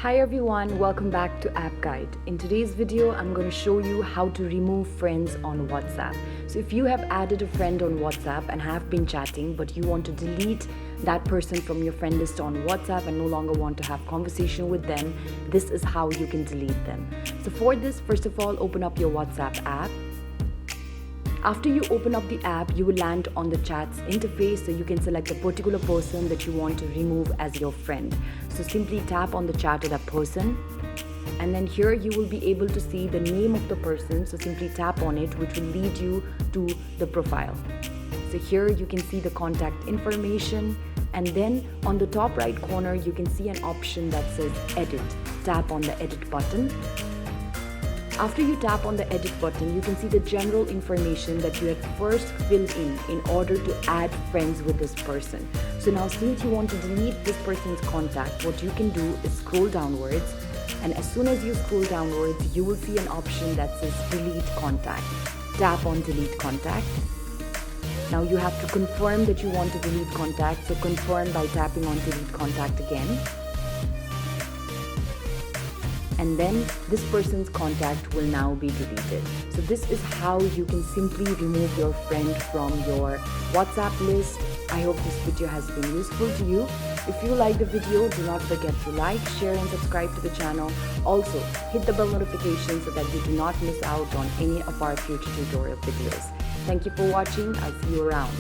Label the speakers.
Speaker 1: Hi everyone, welcome back to App Guide. In today's video, I'm going to show you how to remove friends on WhatsApp. So if you have added a friend on WhatsApp and have been chatting, but you want to delete that person from your friend list on WhatsApp and no longer want to have conversation with them, this is how you can delete them. So for this, first of all, open up your WhatsApp app. After you open up the app, you will land on the chats interface, so you can select a particular person that you want to remove as your friend. So simply tap on the chat of that person, and then here you will be able to see the name of the person. So simply tap on it, which will lead you to the profile. So here you can see the contact information, and then on the top right corner you can see an option that says edit. Tap on the edit button. After you tap on the edit button, you can see the general information that you had first filled in order to add friends with this person. So now, since you want to delete this person's contact, what you can do is scroll downwards, and as soon as you scroll downwards, you will see an option that says delete contact. Tap on delete contact. Now you have to confirm that you want to delete contact, so confirm by tapping on delete contact again. And then this person's contact will now be deleted. So this is how you can simply remove your friend from your WhatsApp list. I hope this video has been useful to you. If you like the video, do not forget to like, share and subscribe to the channel. Also, hit the bell notification so that you do not miss out on any of our future tutorial videos. Thank you for watching. I'll see you around.